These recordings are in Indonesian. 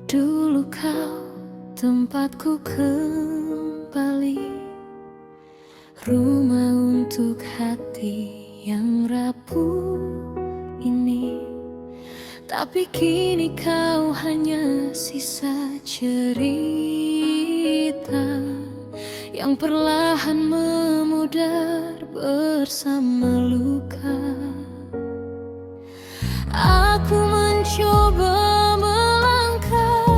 Dulu kau tempatku kembali, rumah untuk hati yang rapuh ini. Tapi kini kau hanya sisa cerita yang perlahan memudar bersama luka. Aku mencoba melangkah,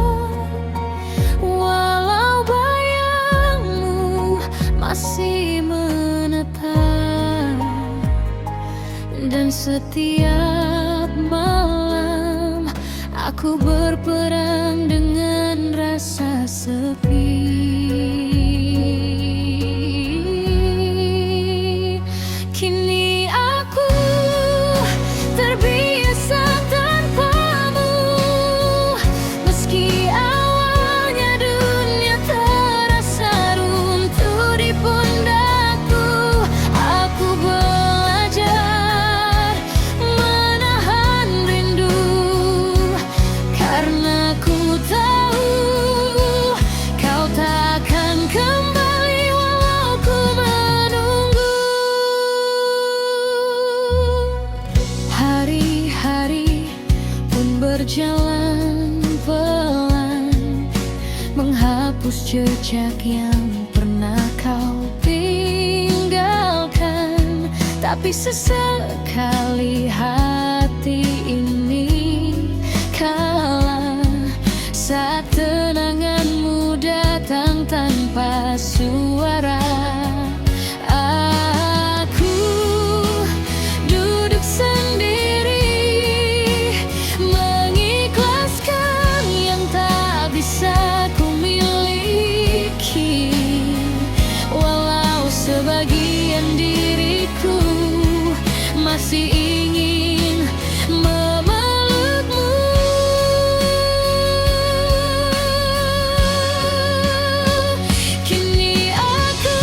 walau bayangmu masih menetap. Dan setiap malam aku berperang dengan rasa sepi. Kini aku terbiasa tanpamu, meski awalnya dunia terasa runtuh di pundakku. Aku belajar menahan rindu, karena ku tahu kau takkan kembali walau ku menunggu. Hari-hari pun berjalan pelan, menghapus jejak yang pernah kau tinggalkan. Tapi sesekali hati ini kalah saat kenanganmu datang tanpa suara. Aku duduk sendiri, mengikhlaskan yang tak bisa ku miliki, walau sebagian diriku masih ingin memelukmu. Kini aku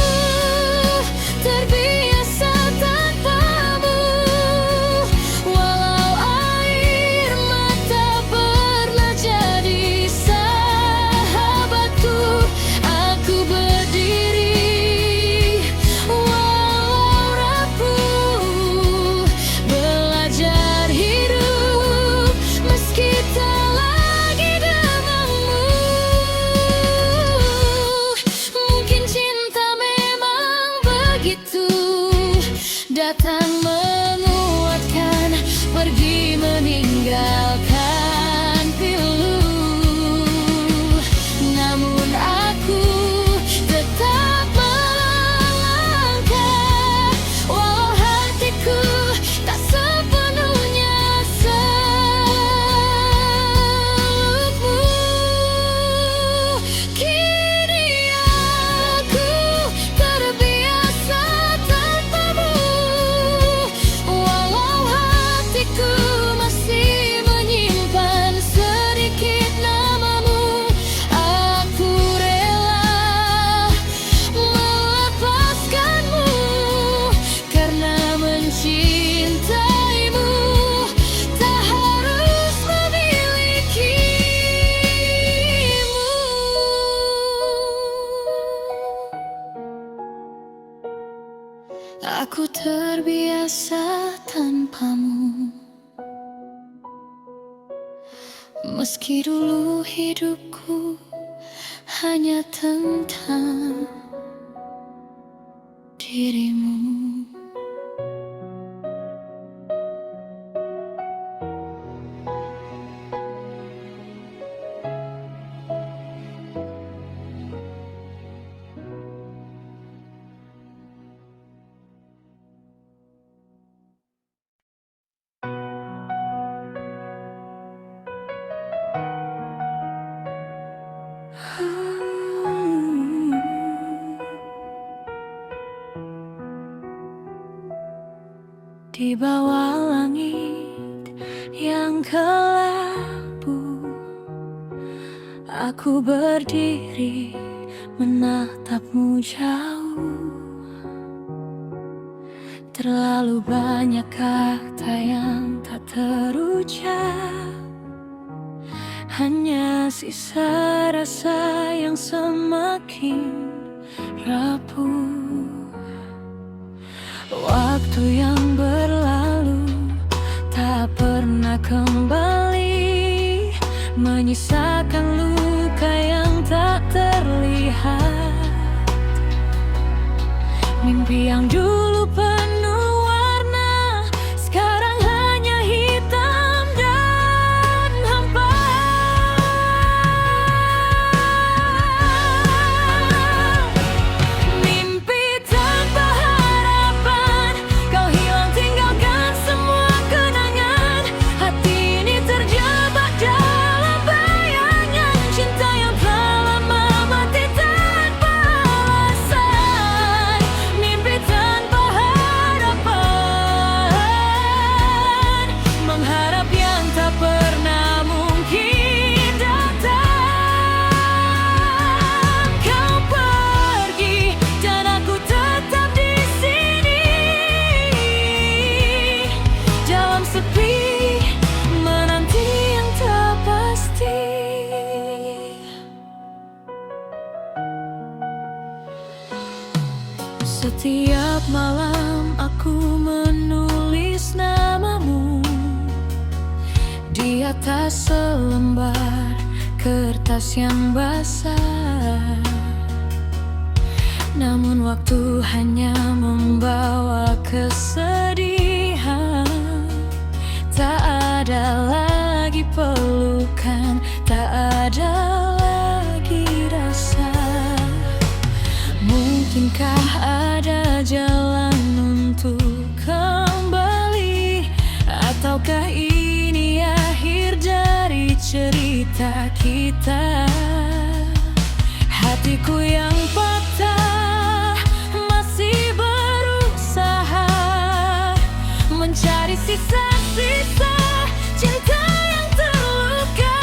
terbiasa tanpamu, walau air mata pernah jadi sahabatku. Aku berdiri walau rapuh, belajar hidup meski tak lagi denganmu. Mungkin cinta memang begitu, datang menguatkan, pergi meninggalkan pilu. Namun aku tetap melangkah, walau hatiku tak sepenuhnya selupmu. Kini aku terbiasa tanpamu, walau hatiku masih menyimpan sedikit namamu. Aku rela melepaskanmu, karena mencintaimu tak harus memilikimu. Aku terbiasa tanpamu, meski dulu hidupku hanya tentang dirimu. Di bawah langit yang kelabu, aku berdiri menatapmu jauh. Terlalu banyak kata yang tak terucap, hanya sisa rasa yang semakin rapuh. Waktu yang berlalu tak pernah kembali, menyisakan luka yang tak terlihat. Mimpi yang dulu penuh warna sekarang hanya hitam dan hampa. Mimpi tanpa harapan, kau hilang tinggalkan semua kenangan. Hati ini terjebak dalam bayangan cinta yang telah lama mati tanpa alasan. Mimpi tanpa harapan, mengharap yang tak pernah mungkin datang. Kau pergi dan aku tetap di sini, dalam sepi menanti yang tak pasti. Setiap malam aku menulis namamu di atas selembar kertas yang basah. Namun waktu hanya membawa kesedihan. Tak ada lagi pelukan, tak ada lagi rasa. Mungkinkah ada jalan untuk kembali, ataukah ini akhir dari cerita kita? Hatiku yang patah masih berusaha mencari sisa-sisa cinta yang terluka.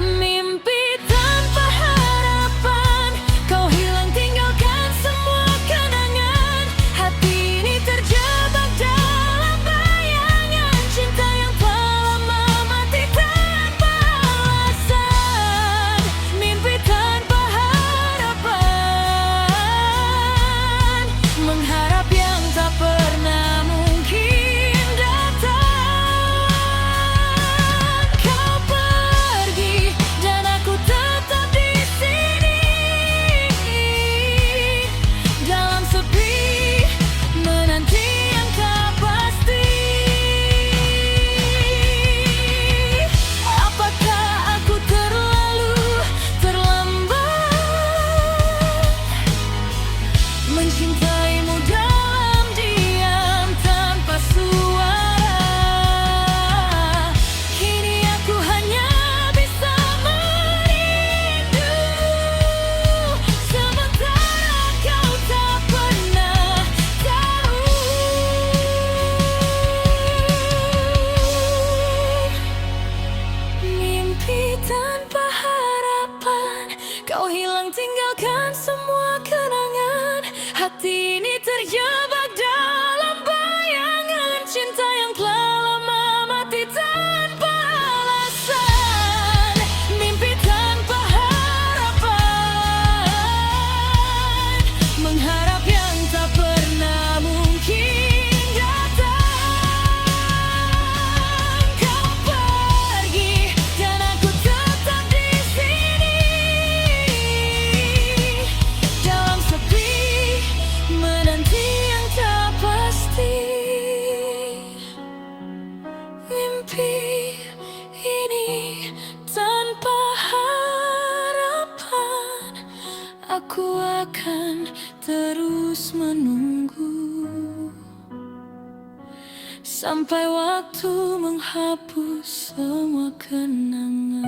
Mimpi tanpa harapan, kau hilang tinggalkan semua kenangan. Hati ini terjebak dalam bayangan cinta yang telah lama mati tanpa alasan. Mimpi tanpa harapan, mengharap yang tak pernah mungkin datang. Kau pergi dan aku tetap di sini, dalam sepi menanti yang tak pasti. Apakah aku terlalu terlambat mencintaimu dalam diam tanpa suara? Kini aku hanya bisa merindu, sementara kau tak pernah tahu. Mimpi tanpa harapan, kau hilang tinggalkan semua kenangan. Hati ini terjebak dalam bayangan cinta yang telah lama mati tanpa alasan. Mimpi tanpa harapan, mengharap yang tak pernah mungkin datang. Kau pergi dan aku tetap di sini, dalam sepi menanti yang tak pasti. Mimpi ini tanpa harapan, aku akan terus menunggu sampai waktu menghapus semua kenangan.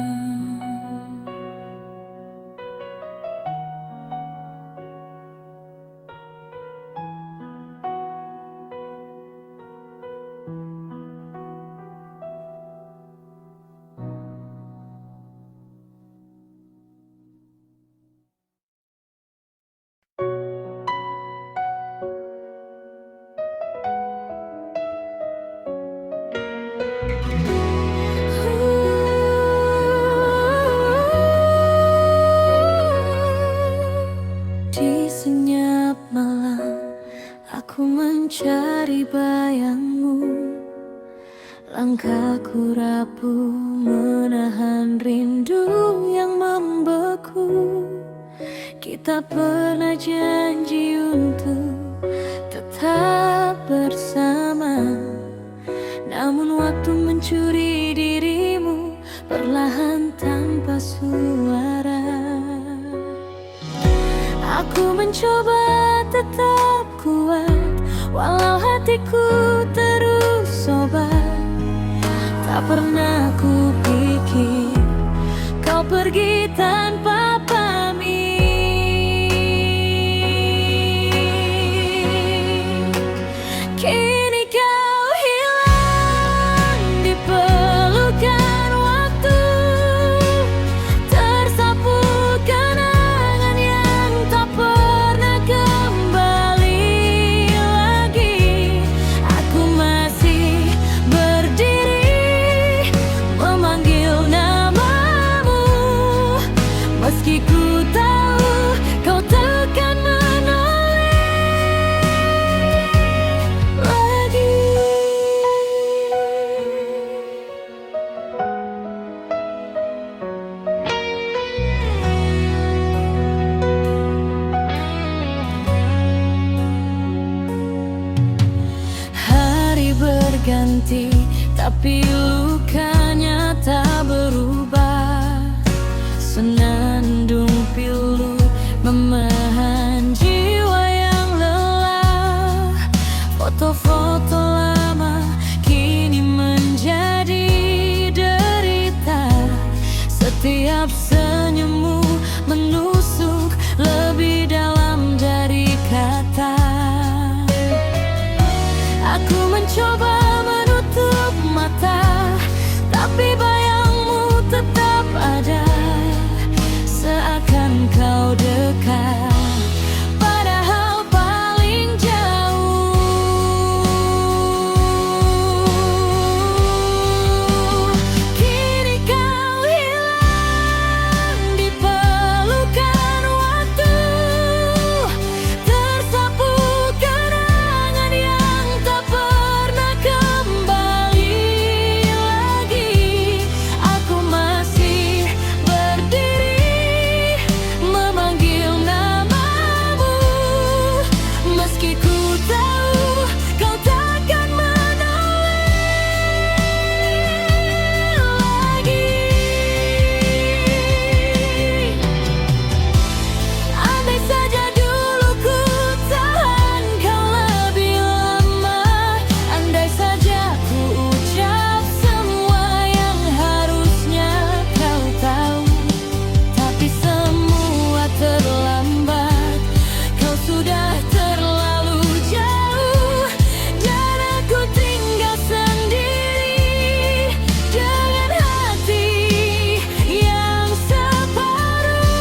Langkahku rapuh menahan rindu yang membeku. Kita pernah janji untuk tetap bersama, namun waktu mencuri dirimu perlahan tanpa suara. Aku mencoba tetap kuat, walau hatiku terus sobat. Tak pernah kupikir kau pergi tanpa pamit. Kini kau hilang di pelukan waktu, tersapu kenangan yang tak pernah kembali lagi. Aku masih berdiri memanggil namamu, meski ku tahu kau takkan menoleh lagi. Hari berganti, tapi lukanya tak berubah. Senandung pilu memehan jiwa yang lelah. Foto-foto lama kini menjadi derita. Setiap senyummu menusuk lebih dalam dari kata. Aku mencoba menutup mata, tapi bayangmu tetap ada. Seakan kau dekat, padahal paling jauh. Kini kau hilang di pelukan waktu, tersapu kenangan yang tak pernah kembali lagi. Aku masih berdiri memanggil namamu, meski ku tahu kau takkan menoleh lagi. Andai saja dulu ku tahan kau lebih lama, andai saja ku ucap semua yang harusnya kau tahu. Tapi semua terlambat, kau sudah terlalu jauh, dan aku tinggal sendiri dengan hati yang separuh.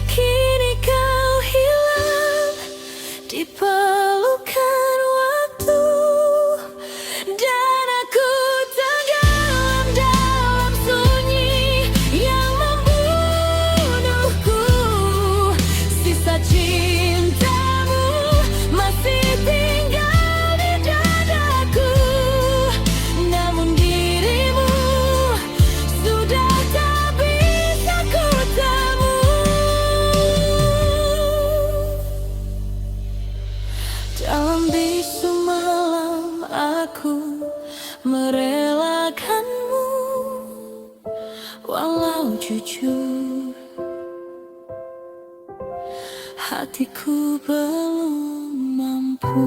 Kini kau hilang di pelukan waktu, dan aku tenggelam dalam sunyi yang membunuhku. Sisa cintamu masih tinggal di dadaku, namun dirimu sudah tak bisa ku temui. Dalam bisu malam aku merelakanmu, walau jujur hatiku belum mampu.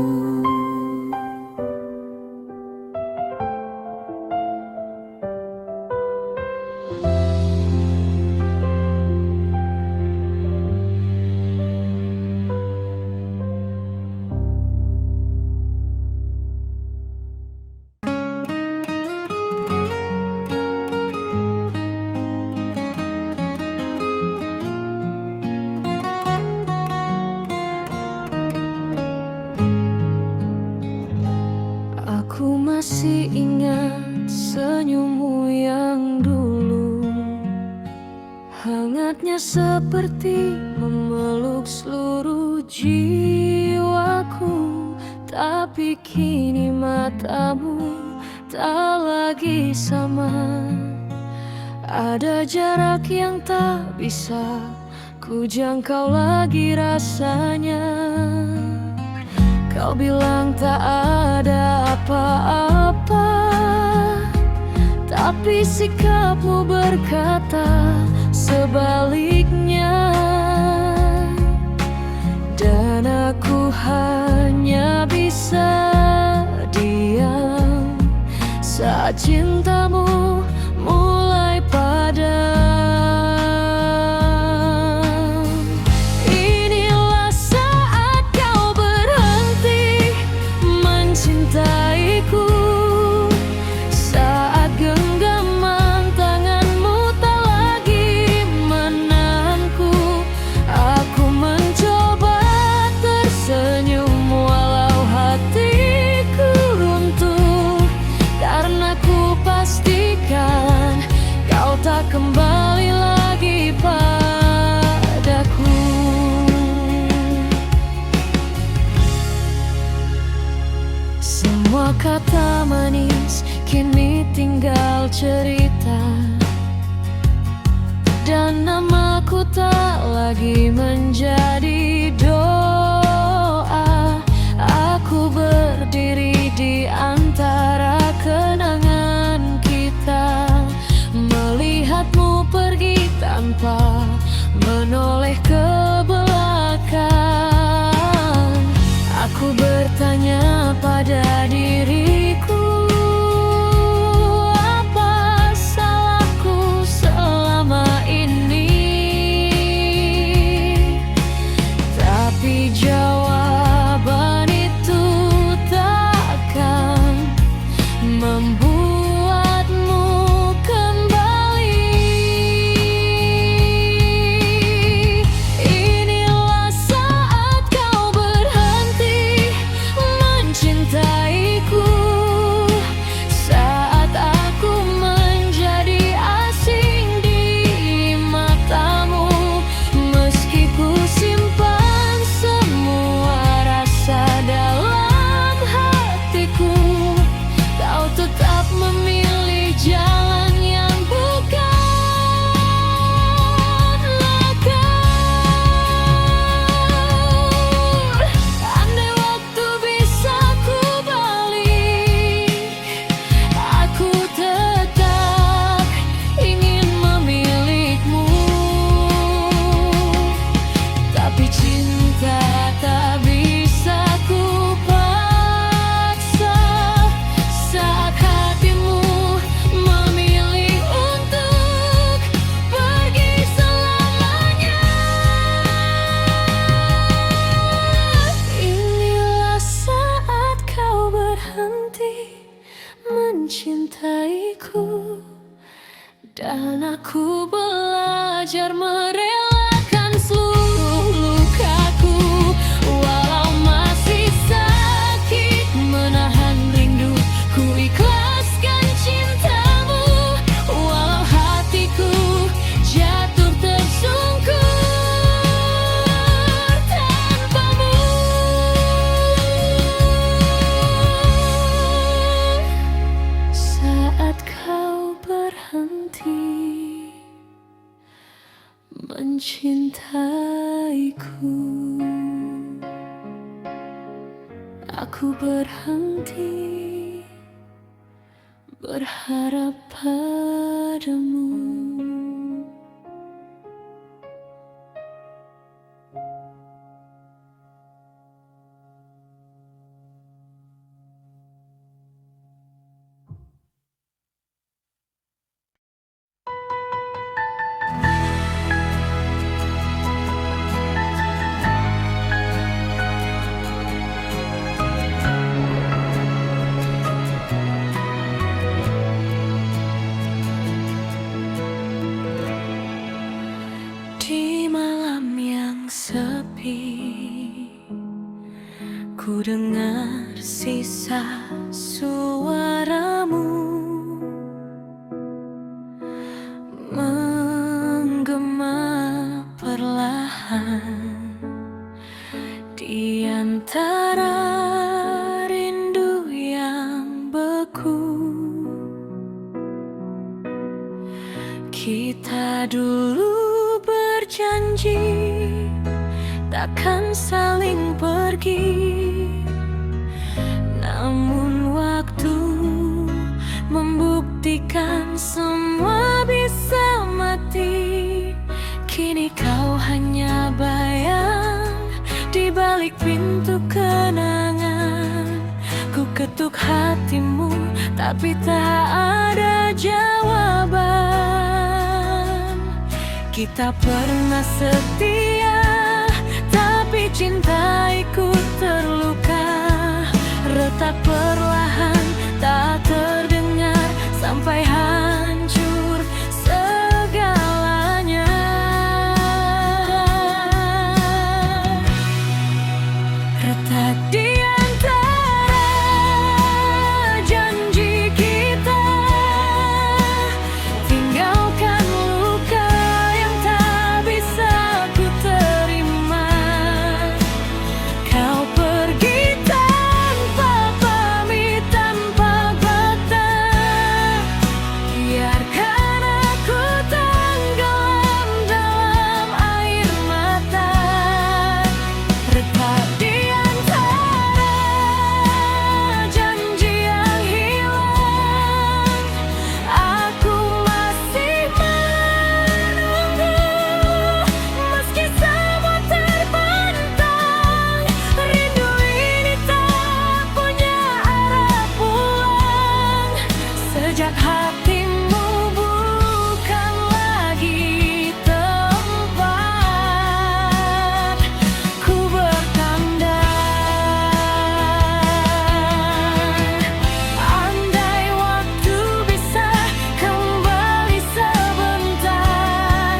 Aku masih ingat senyummu yang dulu, hangatnya seperti memeluk seluruh jiwaku. Tapi kini matamu tak lagi sama. Ada jarak yang tak bisa ku jangkau lagi rasanya. Kau bilang tak ada apa-apa, tapi sikapmu berkata sebaliknya. Dan aku hanya bisa diam saat cintamu mulai padam. Inilah saat kau berhenti mencintaiku, saat genggaman tanganmu tak lagi menahanku. Aku mencoba tersenyum walau hatiku runtuh, karena ku pastikan kau tak kembali lagi padaku. Semua kata manis kini tinggal cerita, dan namaku tak lagi menjadi doa. Aku berdiri di antara kenangan kita, melihatmu pergi tanpa menoleh ke belakang. Aku bertanya pada diriku, apa salahku selama ini? Tapi jawaban itu takkan membuatmu kembali. Inilah saat kau berhenti mencintaiku, saat aku menjadi asing di matamu. Meski ku simpan semua rasa dalam hatiku, kau tetap memilih jalan yang bukanlah kau. Andai waktu bisa ku balik, aku tetap ingin memilihmu. Tapi cinta tak bisa ku paksa, saat hatimu memilih untuk pergi selamanya. Inilah saat kau berhenti mencintaiku, dan aku belajar merelakan seluruh lukaku. Walau masih sakit menahan rindu, ku ikhlaskan cintamu. Walau hatiku jatuh tersungkur tanpamu. Saat kau berhenti mencintaiku, aku berhenti berharap padamu. Ku dengar sisa suaramu menggema perlahan di antara rindu. dulu berjanji takkan saling pergi, namun waktu membuktikan semua bisa mati. Kini kau hanya bayang di balik pintu kenangan. Ku ketuk hatimu tapi tak ada jawaban. Kita pernah setia tapi cinta ikut terluka. Retak perlahan tak terdengar sampai hancur segalanya. Retak di antara janji kita, tinggalkan luka yang tak bisa ku terima. Kau pergi tanpa pamit, tanpa kata. Biarkan aku tenggelam dalam air mata. Retak di antara janji yang hilang, aku masih menunggu. Meski semua terbentang, rindu ini tak punya arah pulang. Sejak hatimu bukan lagi tempat ku bertanda. Andai waktu bisa kembali sebentar,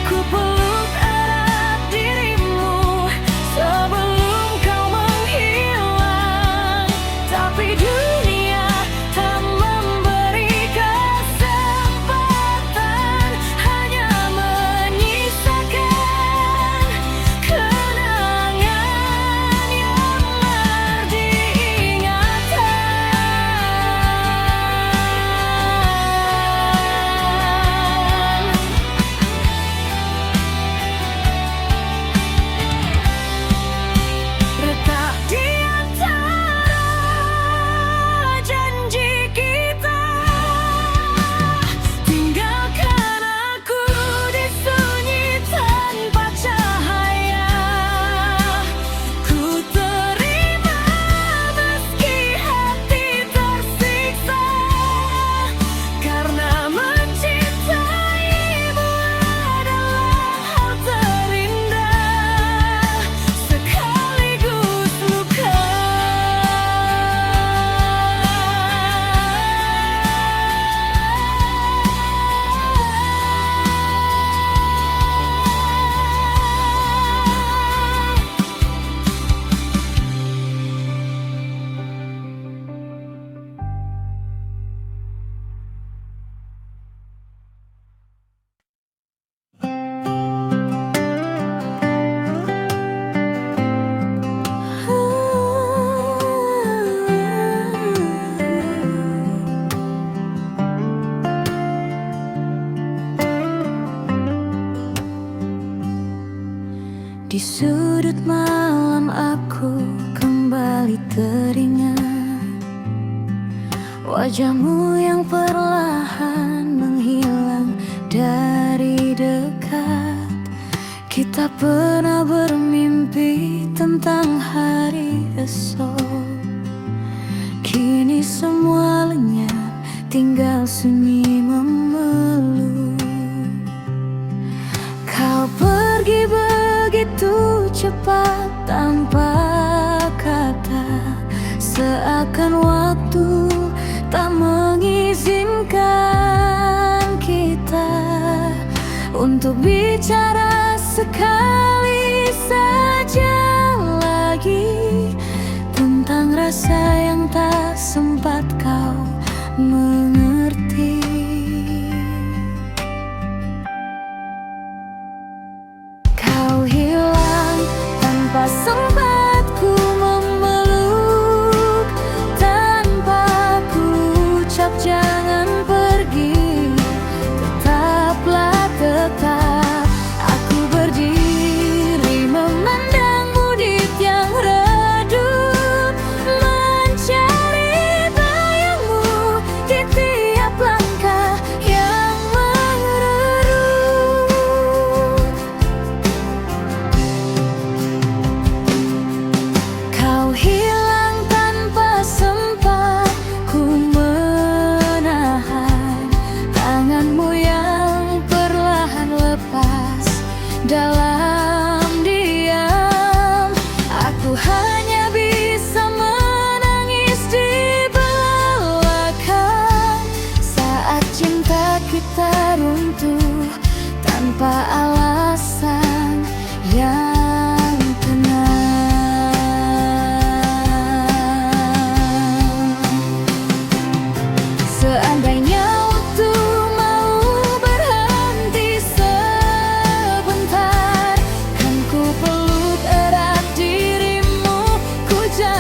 ku peluk erat dirimu sebelum kau menghilang. Tapi dunia tak memberi kesempatan, hanya menyisakan kenangan yang merdi ingatan. Retak di antara janji kita, tinggalkan aku di sunyi tanpa cahaya. Ku terima meski hati tersiksa, karena mencintaimu adalah hal terindah sekaligus luka. Di sudut malam aku kembali teringat wajahmu yang perlahan menghilang dari dekat. Kita pernah bermimpi tentang hari esok. Kini semua lenyap, tinggal sunyi memeluk. Kau pergi begitu cepat tanpa kata, seakan waktu tak mengizinkan kita untuk bicara sekali saja lagi tentang rasa yang tak sempat kau mengerti. Kau hilang tanpa sempat ku memeluk, tanpa ku ucap jangan pergi. Tetaplah tetap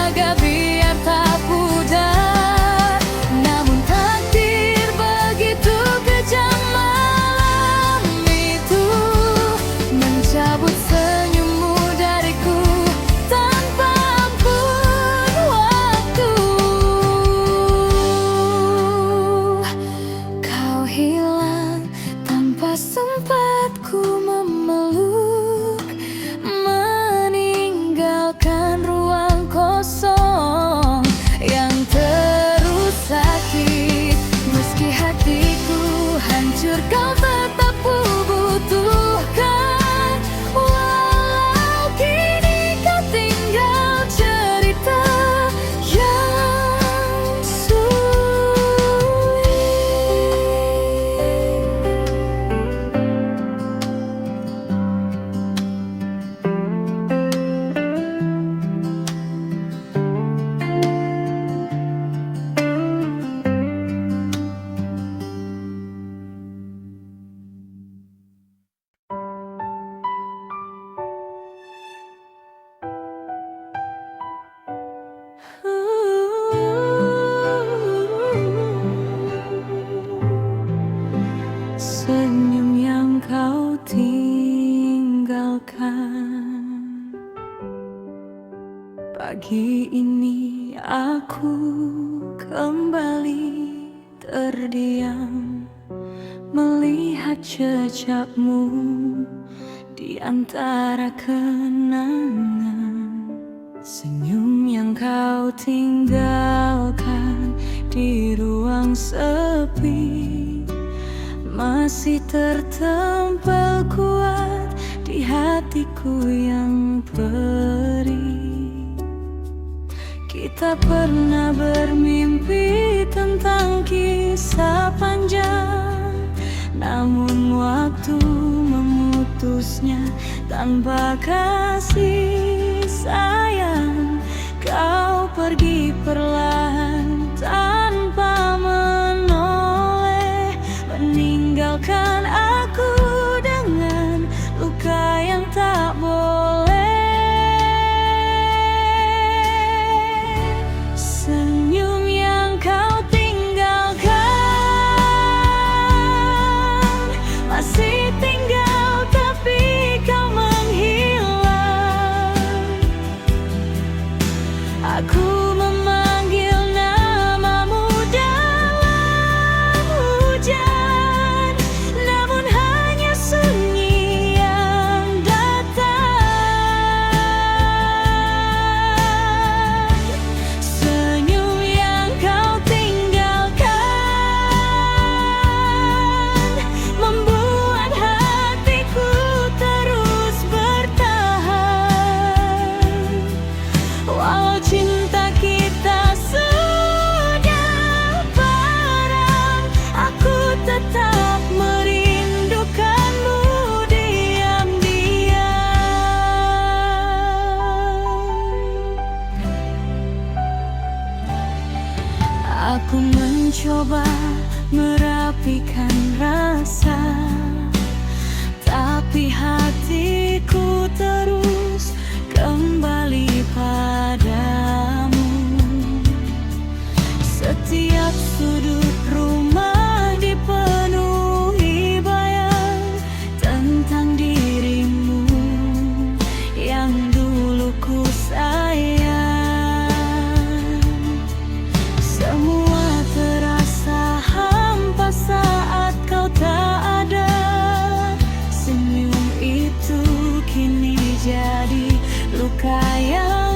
jaga biar tak pudar. Namun takdir begitu kejam, malam itu mencabut senyummu dariku tanpa ampun waktu. Kau hilang tanpa sempat ku memeluk, meninggalkan ruang kosong yang terus sakit. Meski hatiku hancur, kau tetap ku butuhkan. Walau kini kau tinggal cerita yang sulit. Senyum yang kau tinggalkan. Pagi ini aku kembali terdiam, melihat jejakmu di antara kenangan. Senyum yang kau tinggalkan di ruang sepi masih tertempel kuat di hatiku yang perih. Kita pernah bermimpi tentang kisah panjang, namun waktu memutusnya tanpa kasih sayang. Kau pergi perlahan tanpa menoleh, meninggalkan aku dengan luka yang tak boleh. Senyum yang kau tinggalkan masih tinggal, tapi kau menghilang. Aku memanggil namamu dalam hujan, namun hanya sunyi yang datang. Senyum yang kau tinggalkan membuat hatiku terus bertahan. Walau cinta kita sudah padam, aku tetap merindukanmu diam-diam. Aku mencoba merapikan rasa, tapi hatiku terus kembali padamu. Setiap sudut rumah dipenuhi bayang tentang dirimu yang dulu ku sayang. Semua terasa hampa saat kau tak ada. Senyum itu kini jadi luka yang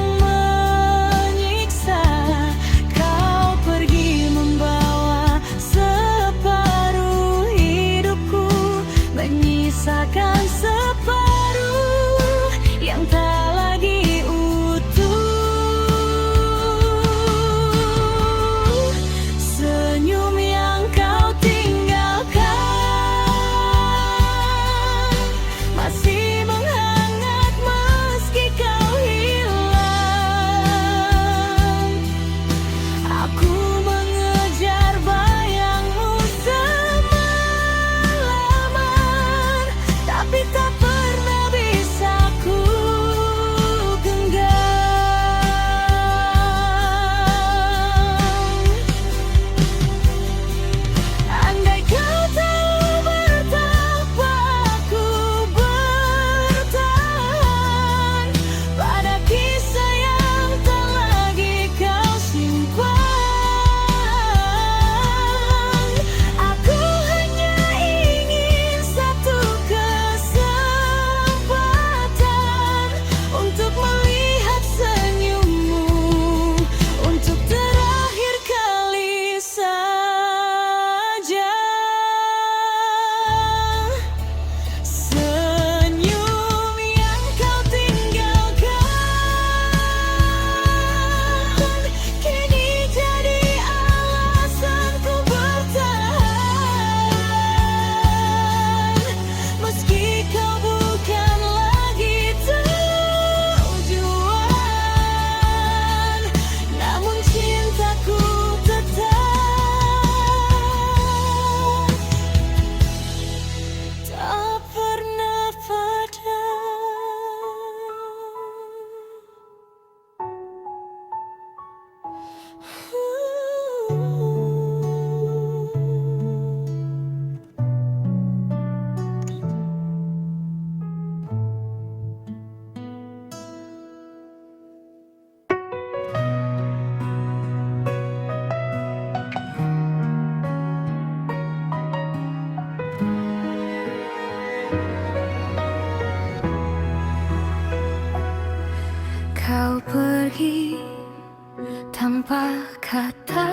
tanpa kata,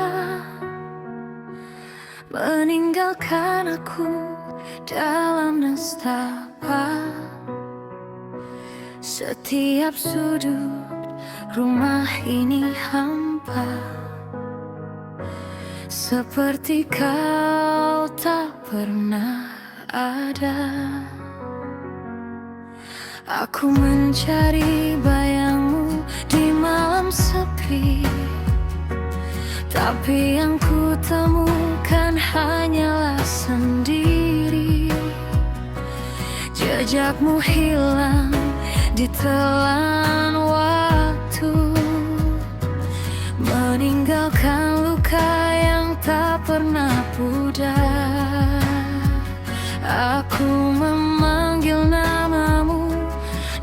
meninggalkan aku dalam nestapa. Setiap sudut rumah ini hampa, seperti kau tak pernah ada. Aku mencari bayangmu di malam sepi, tapi yang ku temukan hanyalah sendiri. Jejakmu hilang ditelan waktu, meninggalkan luka yang tak pernah pudar. Aku memanggil namamu,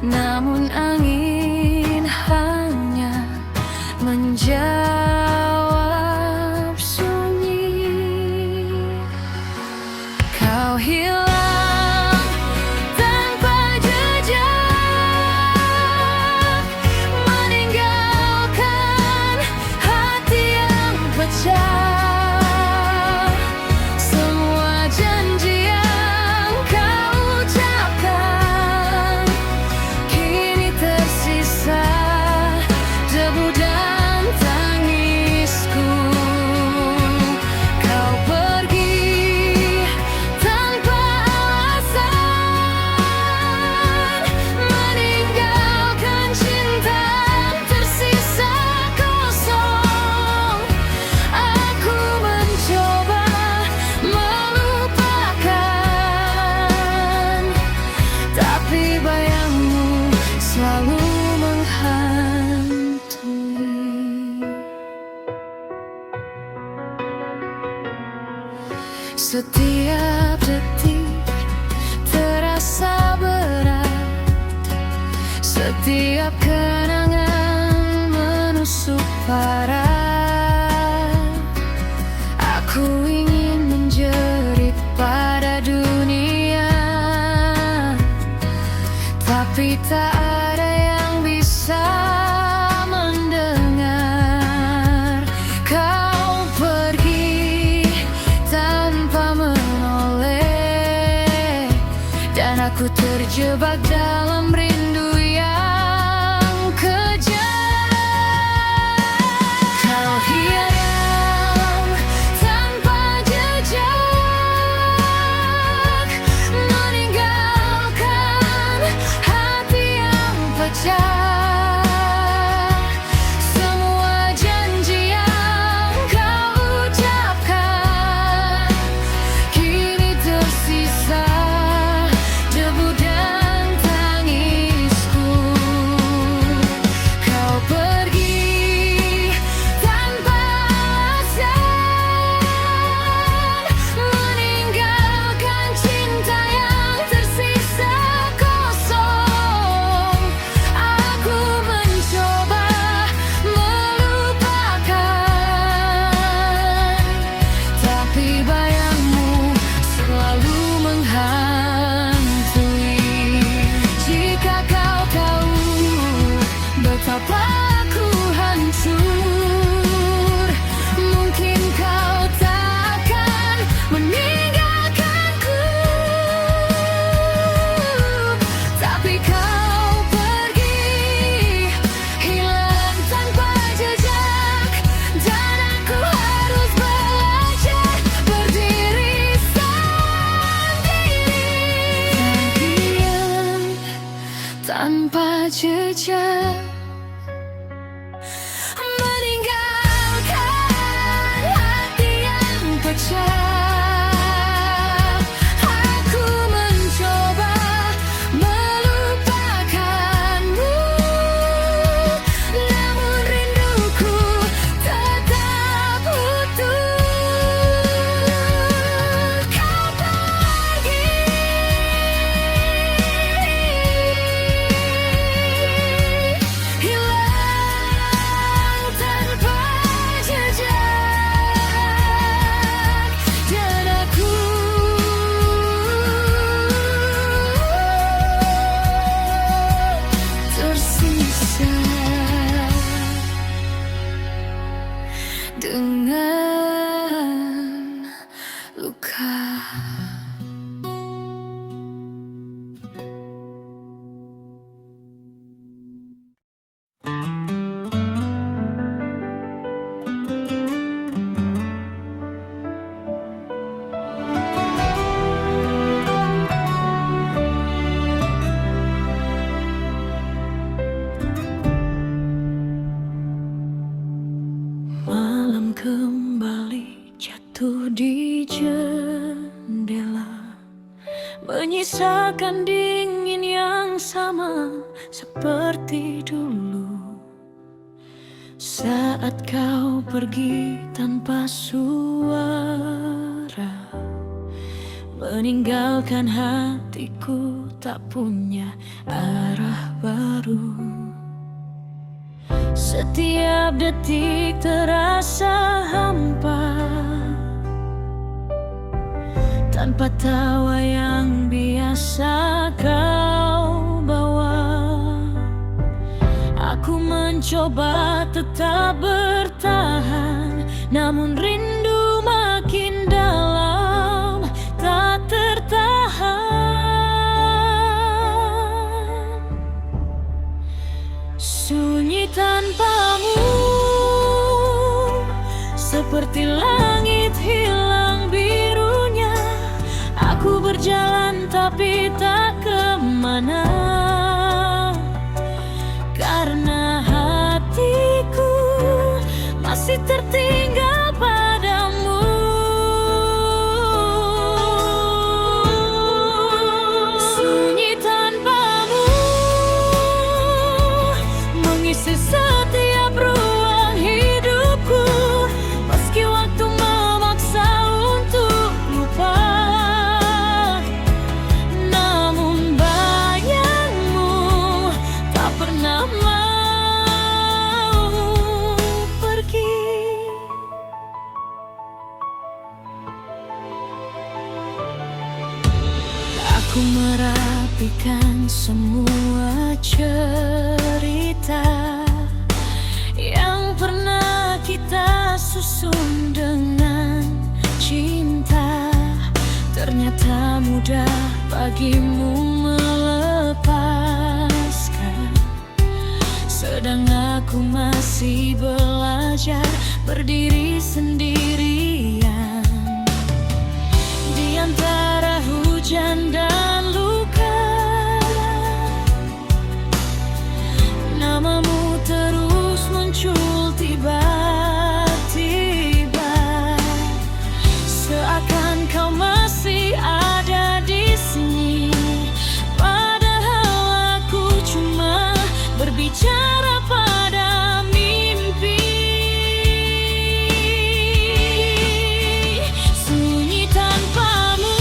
namun angin hanya menjawab sunyi. Kau hilang tanpa jejak, meninggalkan hati yang pecah. Semua janji yang kau ucapkan kini tersisa debu dan tangisku. Kau pergi tanpa alasan, meninggalkan cinta tersisa kosong. Aku mencoba melupakan, tapi bayangmu selalu menghantui. Setiap detik terasa berat, setiap kenangan menusuk parah. Aku ingin menjerit pada dunia, tapi tak ada yang bisa mendengar. Kau pergi tanpa menoleh, dan aku terjebak dalam rindu yang kejam. Kau hilang tanpa jejak, meninggalkan hati yang pecah. Semua janji yang kau ucapkan kini tersisa debu dan tangisku. dengan luka. Malam kembali jatuh di jendela, menyisakan dingin yang sama seperti dulu. Saat kau pergi tanpa suara, meninggalkan hatiku tak punya arah baru. Setiap detik terasa hampa, tanpa tawa yang biasa kau bawa. Aku mencoba tetap bertahan, namun rindu makin dalam, tak tertahan. Sunyi tanpamu, seperti langit hilang birunya. Aku berjalan tapi tak kemana, karena hatiku masih tertinggal padamu. Sunyi tanpamu mengisi setiap ruang hidupku, meski waktu memaksa untuk lupa. Namun bayangmu tak pernah mau pergi. Aku merapikan semua cerita yang pernah kita susun dengan cinta. Ternyata mudah bagimu melepaskan, sedang aku masih belajar berdiri sendirian di antara hujan dan luka. Namamu terus muncul tiba-tiba, seakan kau masih ada di sini. Padahal aku cuma berbicara pada mimpi. Sunyi tanpamu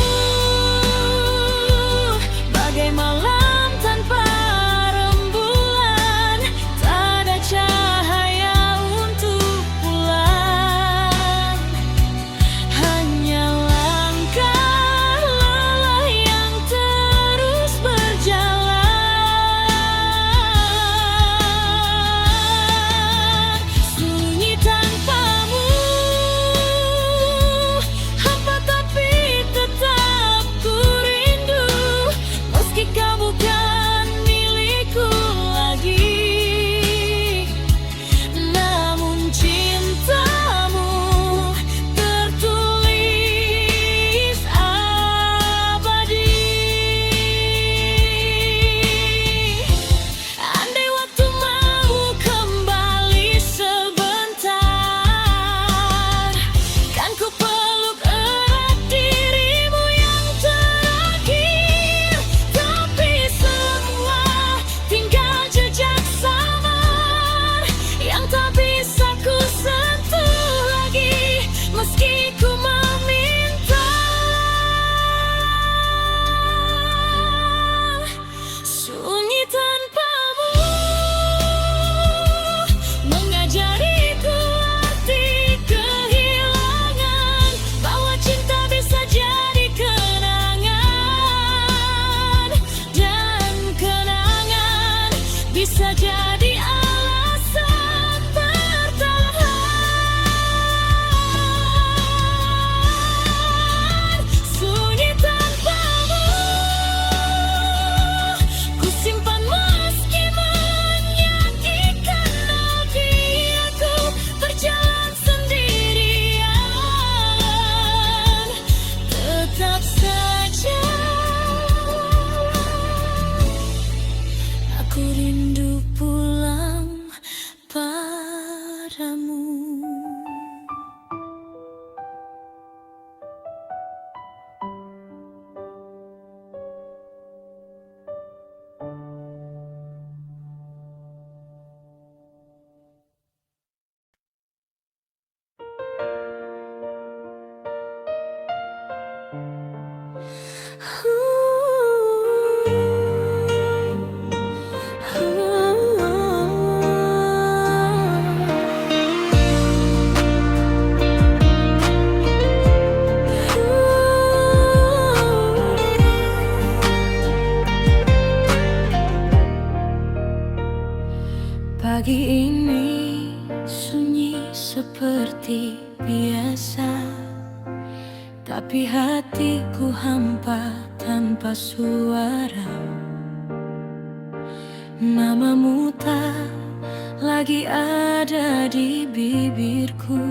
seperti biasa, tapi hatiku hampa tanpa suara. Namamu tak lagi ada di bibirku,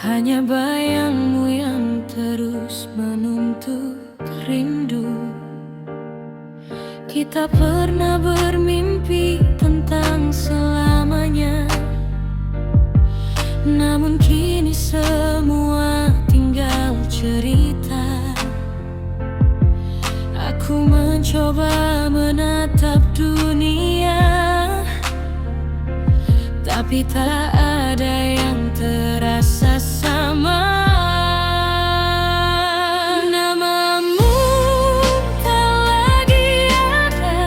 hanya bayangmu yang terus menuntut rindu. Kita pernah bermimpi tentang selamanya, namun kini semua tinggal cerita. Aku mencoba menatap dunia, tapi tak ada yang terasa sama. Namamu tak lagi ada,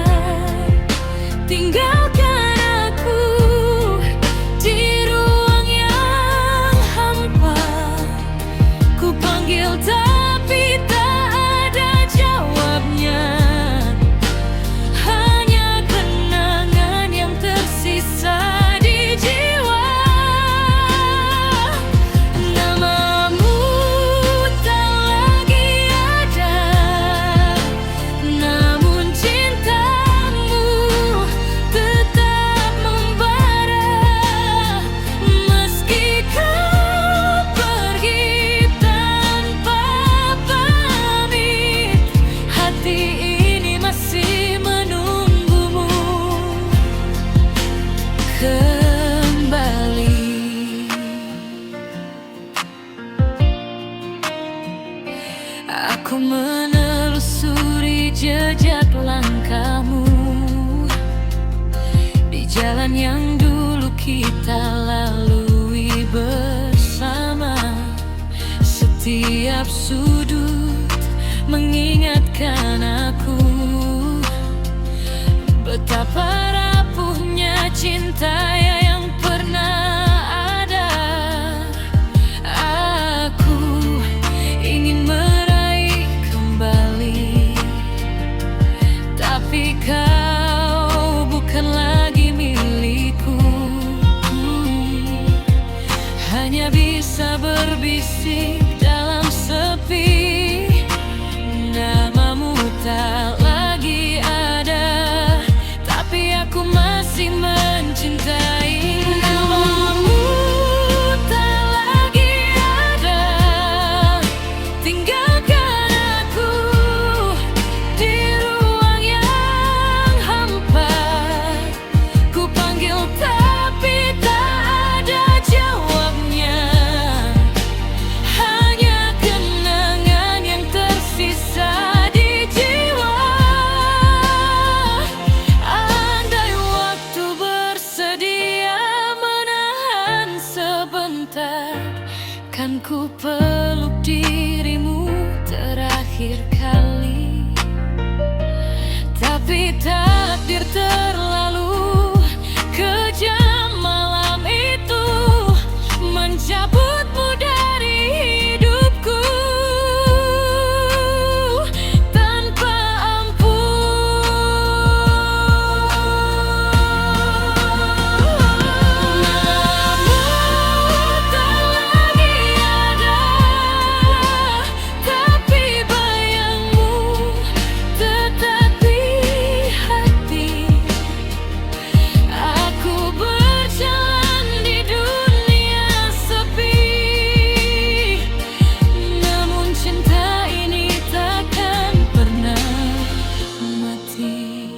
tinggalkan aku di ruang yang hampa. Ku panggil tapi tak ada jawabnya, hanya kenangan yang tersisa di jiwa. Namamu tak lagi ada, namun cintamu tetap membara. Meski kau pergi tanpa pamit, hati ini masih menunggumu kembali. Aku menelusuri jejak langkahmu di jalan yang dulu kita lalui bersama. Setiap sudut mengingatkan aku betapa rapuhnya cinta yang pernah ada. Aku ingin meraih kembali, tapi kau bukan lagi milikku. Hanya bisa berbisik dalam sepi. Namamu tak lagi ada, tapi aku masih mencintai. Namamu tak lagi ada, tinggalkan aku di ruang yang hampa. Ku panggil tapi tak ada jawabnya, hanya kenangan yang tersisa di jiwa. Andai waktu bersedia menahan sebentar, kan ku peluk dirimu terakhir kali. Tapi takdir terlalu kejam malam itu, mencabutmu dari hidupku tanpa ampun. Namamu tak lagi ada, tapi bayangmu tetap di hati. Aku berjalan di dunia sepi, namun cinta ini takkan pernah mati.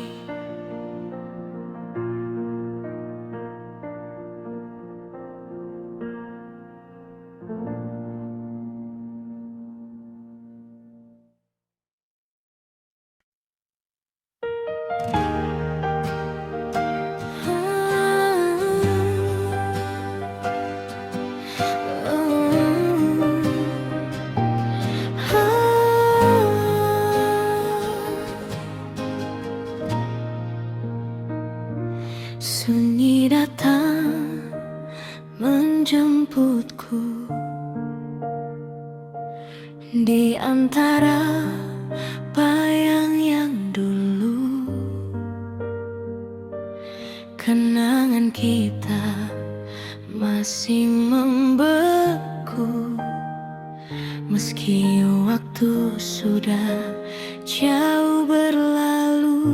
Sunyi datang menjemputku di antara bayang yang dulu. Kenangan kita masih masih membeku, meski waktu sudah jauh berlalu.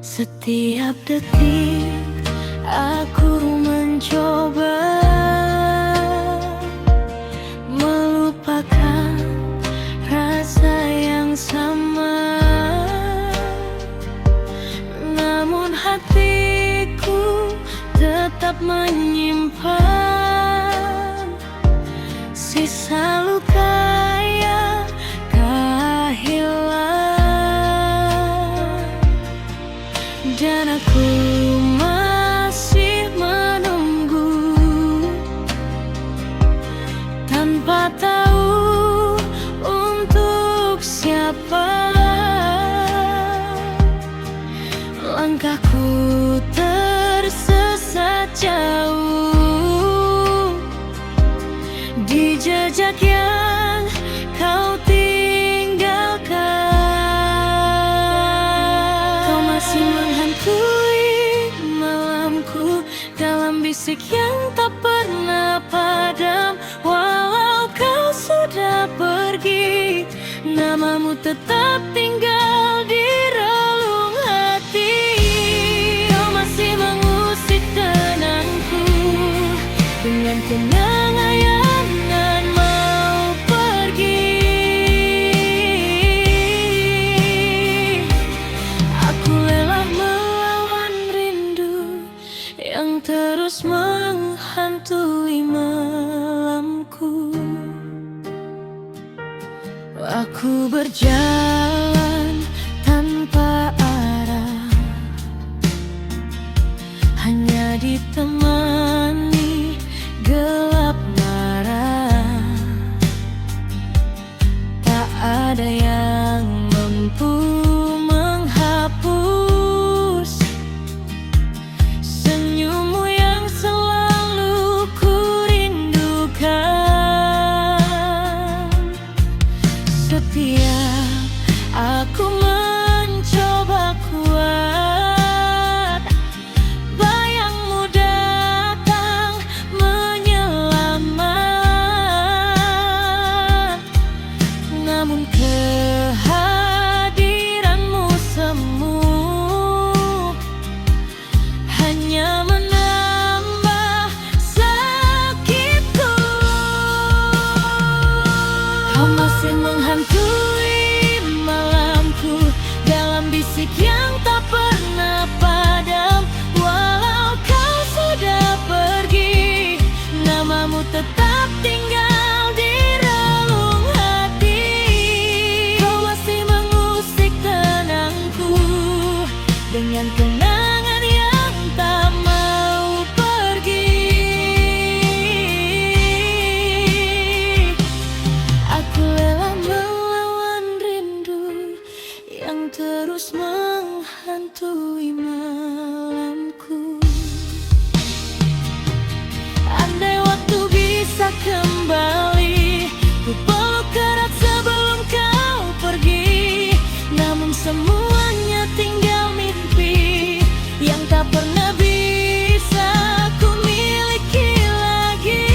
Setiap detik aku mencoba melupakan rasa yang sama, namun hatiku tetap menyimpan sisa luka yang tak hilang. Dan aku masih menunggu tanpa tahu untuk siapa. Langkahku tersesat jauh di jejak yang kau tinggalkan. Kau masih menghantui malamku dalam bisik yang tak pernah padam. Walau kau sudah pergi, namamu tetap tinggal di relung hati. Kau masih mengusik kenangku dengan kenangan yang mau pergi. Aku lelah melawan rindu yang terus menghantui malamku. Aku berjalan tanpa arah, hanya ditemani gelap marah. Tak ada yang mampu menghapus senyummu yang selalu ku rindukan. Setiap aku mencoba kuat, bayangmu datang menyelamat, namun kehadiranmu semu hanya menambah sakitku. Kau masih menghantui malamku dalam bisik yang tak pernah padam. Walau kau sudah pergi, namamu tetap tinggal di relung hati. Kau masih mengusik tenangku dengan kenangan yang tak mau pergi. Aku lelah melawan rindu yang terus menghantui malamku. Andai waktu bisa kembali, ku peluk erat sebelum kau pergi. Namun semuanya tinggal mimpi yang tak pernah bisa ku miliki lagi.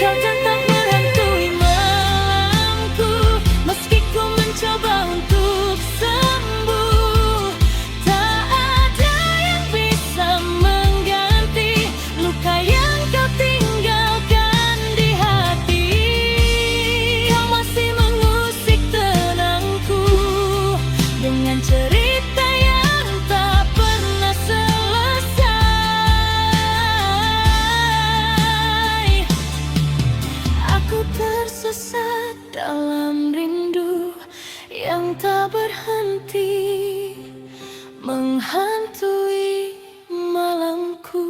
Kau tetap menghantui malamku, meski ku mencoba untuk sembuh. Tak ada yang bisa mengganti luka yang kau tinggalkan di hati. Kau masih mengusik tenangku dengan cerita yang tak pernah selesai. Aku tersesat dalam rindu yang tak berhenti menghantui malamku.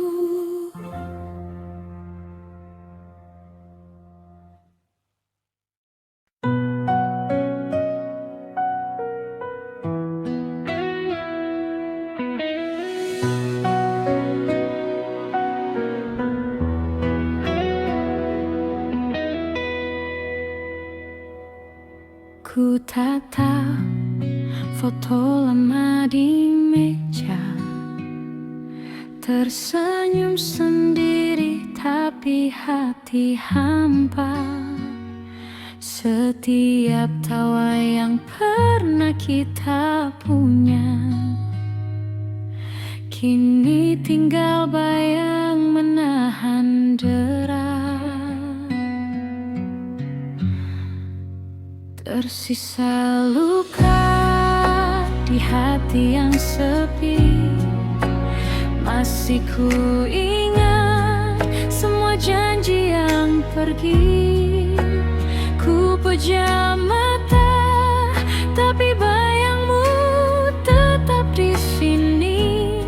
Ku tatap foto lama di meja, Tersenyum sendiri tapi hati hampa. Setiap tawa yang pernah kita punya kini tinggal bayang menahan derai. Tersisa luka di hati yang sepi. Masih ku ingat semua janji yang pergi. Ku pejam mata, tapi bayangmu tetap di sini.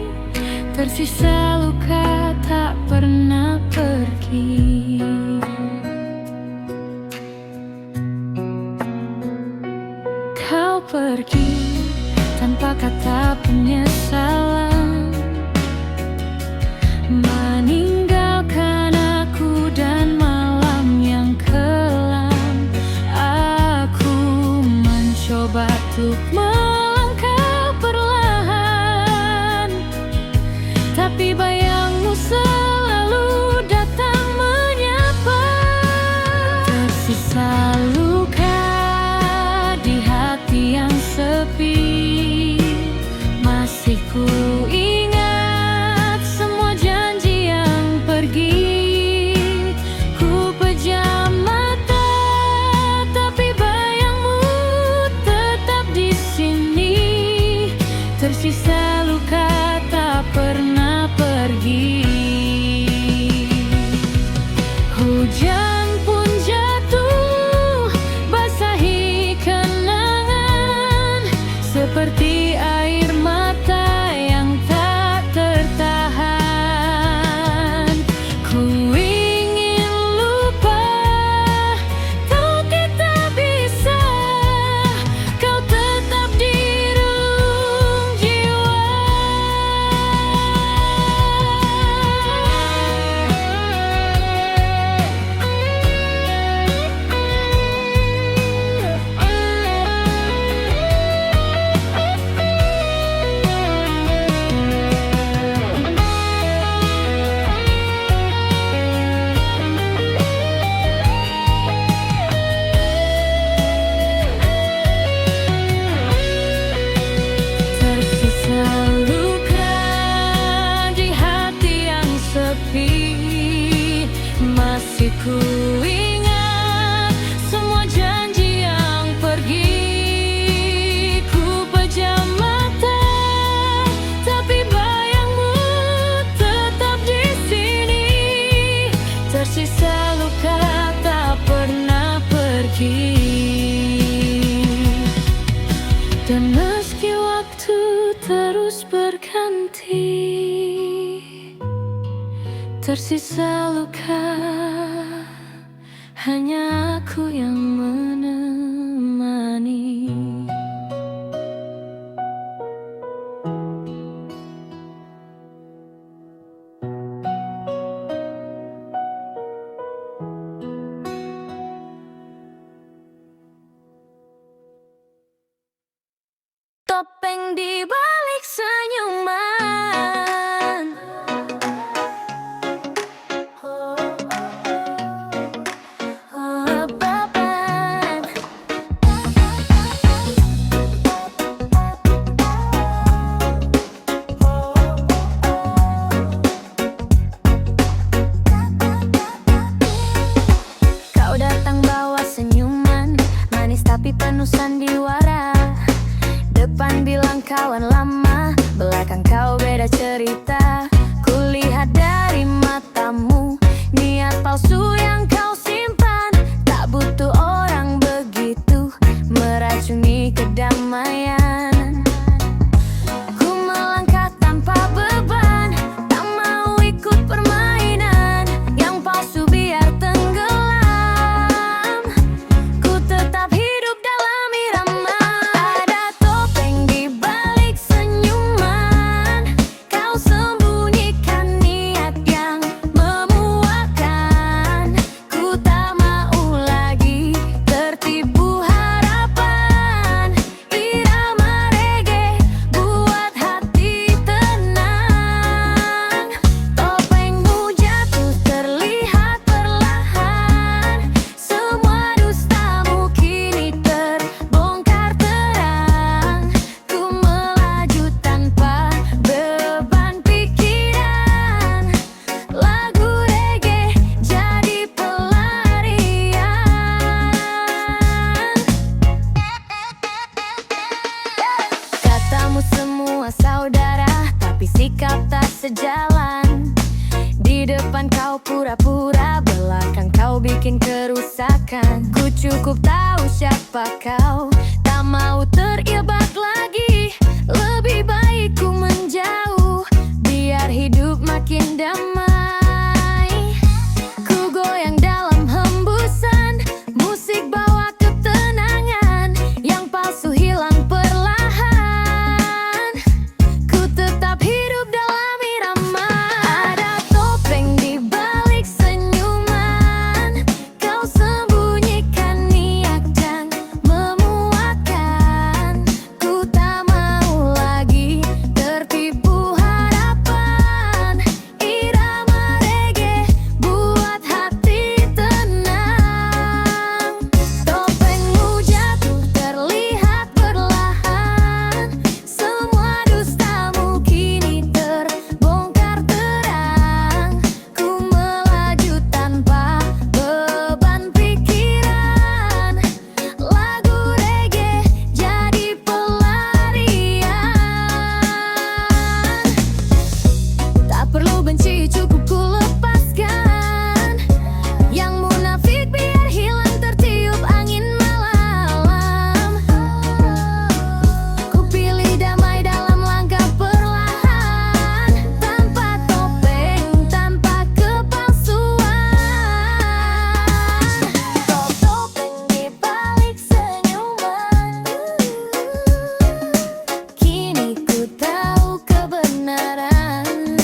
Tersisa luka tak pernah pergi. Kau pergi tanpa kata penyesalan, meninggalkan aku dan malam yang kelam. Aku mencoba untuk melangkah perlahan, tapi bayangmu selalu datang menyapa. Tersisa luka di hati yang sepi. Masih ku ingat semua janji yang pergi. Ku pejam mata, tapi bayangmu tetap di sini. Tersisa luka tak pernah pergi. Hujan pun jatuh, basahi kenangan seperti air mata yang tak tertahan. Ku ingin lupa, tapi tak bisa. Kau tetap di relung jiwa. Tersisa luka di hati yang sepi. Masih ku ingat semua janji yang pergi. Ku pejam mata, tapi bayangmu tetap di sini. Tersisa luka tak pernah pergi. Dan meski waktu terus berganti, tersisa luka, hanya aku yang menemani. Topeng di balik senyuman. Beban. Kau datang bawa senyuman manis tapi penuh sandiwara. Depan bilang kawan lama, belakang kau beda cerita. Kulihat dari matamu niat palsu yang kau simpan. Tak butuh orang begitu meracuni kedamaian. Ku melangkah tanpa beban, tak mau ikut permainan yang palsu biar tenggelam. Ku tetap hidup dalam irama. depan. Di depan kau pura-pura, belakang kau bikin kerusakan. Ku cukup tahu siapa kau, tak mau terjebak lagi. Lebih baik ku menjauh, biar hidup makin damai. Ku goyang dalam hembusan, musik bawa ketenangan. Yang palsu hilang perlahan, ku tetap hidup dalam irama. Ada topeng di balik senyuman, kau sembunyikan niat dan memuakan. Ku tak mau lagi tertipu harapan. Irama reggae buat hati tenang. Topengmu jatuh terlihat perlahan, semua dustamu kini terbongkar terang. Ku melaju tanpa beban pikiran, lagu reggae jadi pelarian. Tak perlu benci, cukup ku lepaskan. Yang munafik biar hilang tertiup angin malam. Ku pilih damai dalam langkah perlahan, tanpa topeng, tanpa kepalsuan. Topeng di balik senyuman, kini ku tahu kebenaran.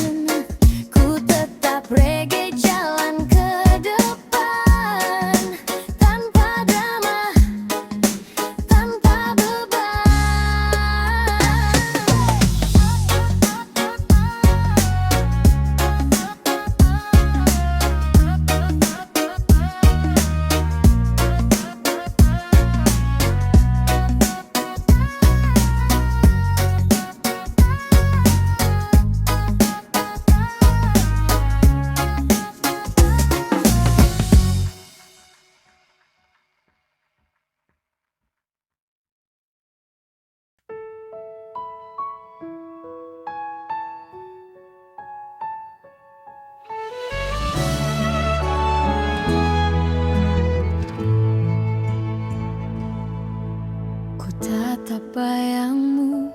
Ku tetap reggae jalan ke depan, tanpa drama, tanpa beban. Ku tatap bayangmu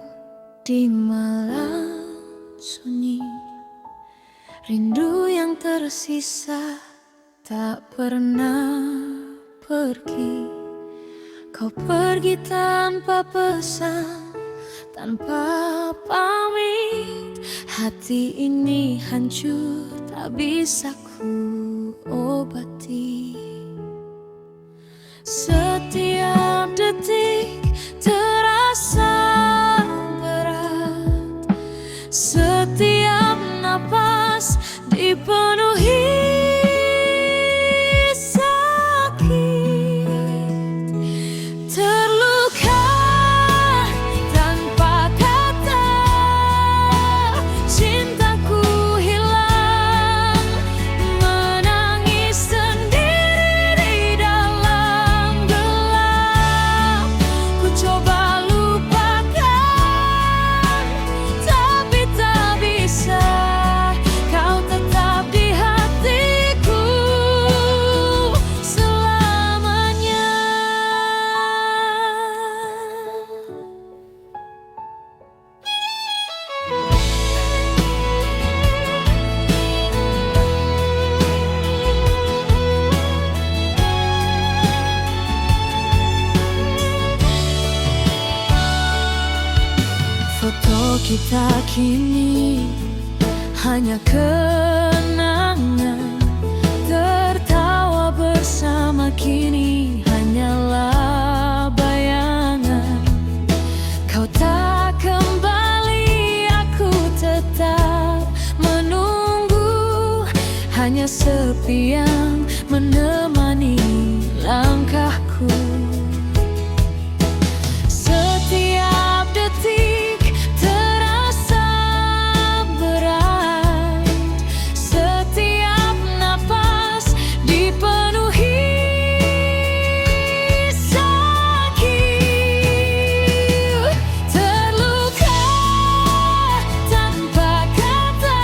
di malam sunyi, rindu yang tersisa tak pernah pergi. Kau pergi tanpa pesan, tanpa pamit. Hati ini hancur, tak bisa ku obati. Setiap detik terasa berat, setiap napas dipenuhi sakit. Terluka tanpa kata, cintaku hilang, menangis sendiri di dalam gelap. Ku coba lupakan, tapi tak bisa. Kau tetap di hatiku selamanya. Foto kita kini hanya kenangan, tertawa bersama kini hanyalah bayangan. Kau tak kembali, aku tetap menunggu. Hanya sepi yang menemani langkahku. Setiap detik terasa berat, setiap napas dipenuhi sakit. Terluka tanpa kata,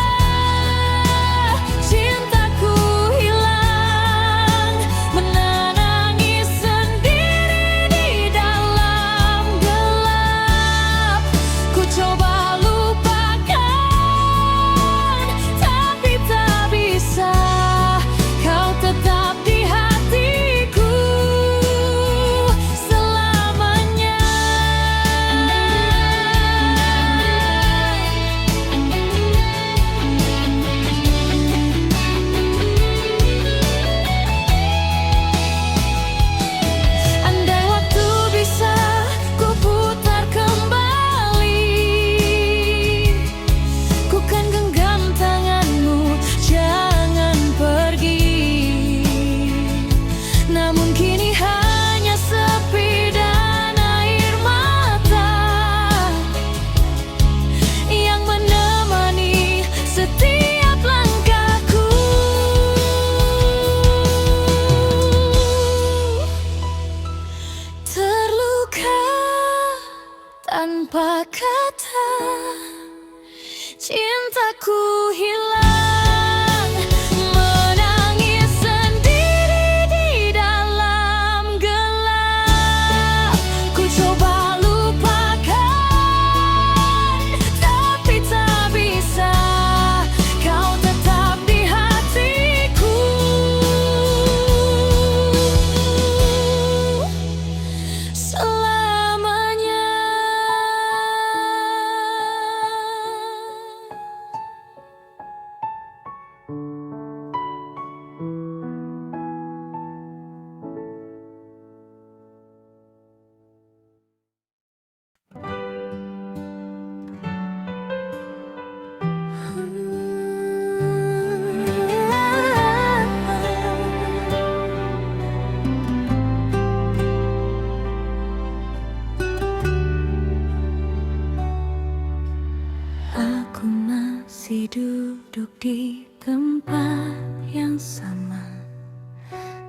tempat yang sama,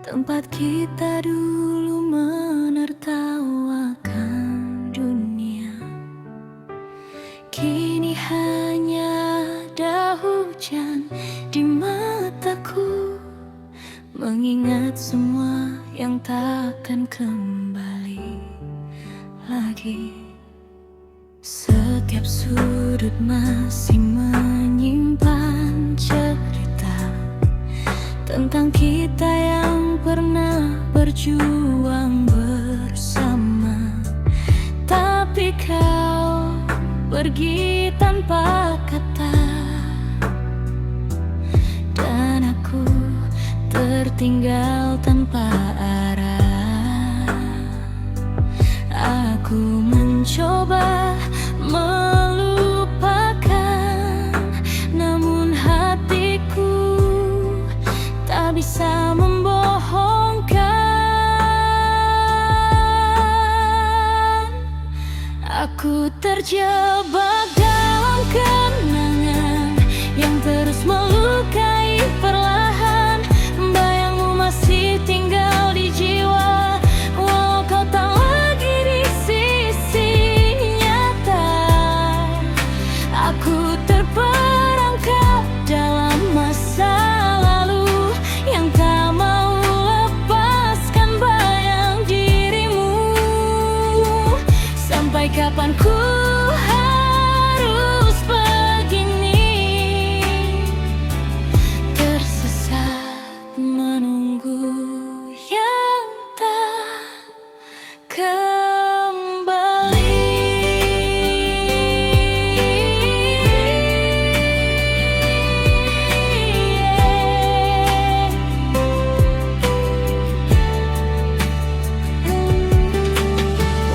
tempat kita dulu menertawakan dunia. Kini hanya ada hujan di mataku, mengingat semua yang takkan kembali lagi. Setiap sudut masih menyimpan cerita tentang kita yang pernah berjuang bersama. Tapi kau pergi tanpa kata, dan aku tertinggal tanpa arah. Aku mencoba melupakan, namun hatiku tak bisa membohongkan. Aku terjebak dalam kenangan yang terus melukai perlahan. Bayangmu masih tinggal di jiwa, walau kau tak lagi di sisi nyata. Aku terperangkap dalam masa lalu yang tak mau lepaskan bayang dirimu. Sampai kapan ku harus begini, tersesat menunggu yang tak kembali.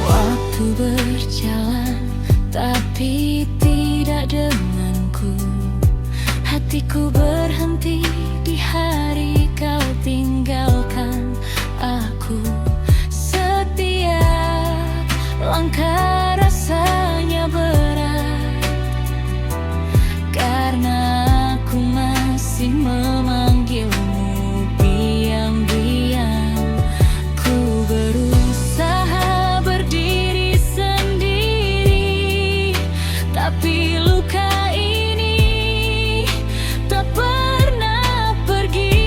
Waktu berjalan tapi tidak denganku. Hatiku berhenti di hari kau tinggalkan aku. Setiap langkah rasanya berat, karena aku masih memanggilmu diam-diam. Ku berusaha berdiri sendiri, tapi luka ini tak pernah pergi.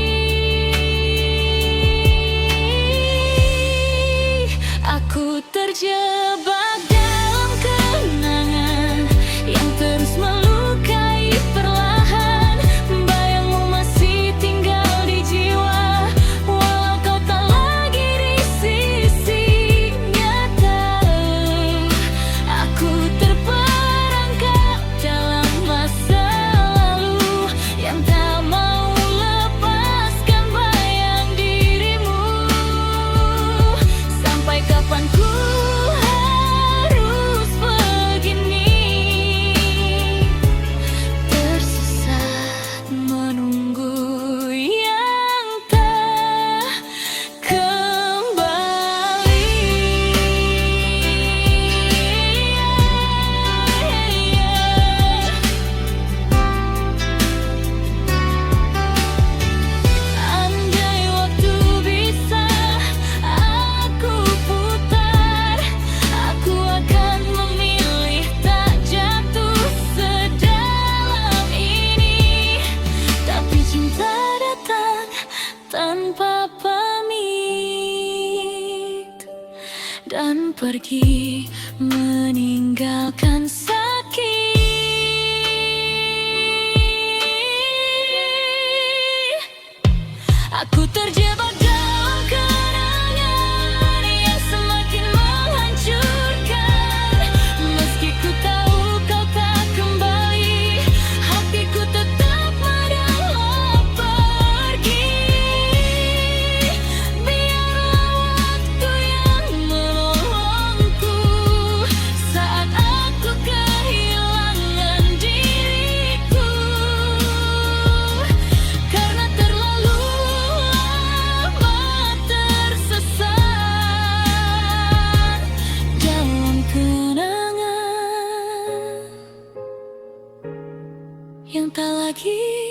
Aku terjebak dalam kenangan yang terus melukai perlahan. Bayangmu masih tinggal di jiwa, walau kau tak lagi di sisi nyata. Aku terperangkap dalam masa lalu yang tak mau lepaskan bayang dirimu. Sampai kapan ku harus begini, tersesat menunggu yang tak kembali. Andai waktu bisa aku putar, aku akan memilih tak jatuh sedalam ini. Tapi cinta datang tanpa pamit dan pergi meninggalkan sakit. Aku terjebak dalam kenangan yang semakin menghancurkan. Meski ku tahu kau tak kembali, hatiku tetap menahan pergi. Biarlah waktu yang menolongku saat aku kehilangan diriku. Karena terlalu lama tersesat dalam kenangan yang tak lagi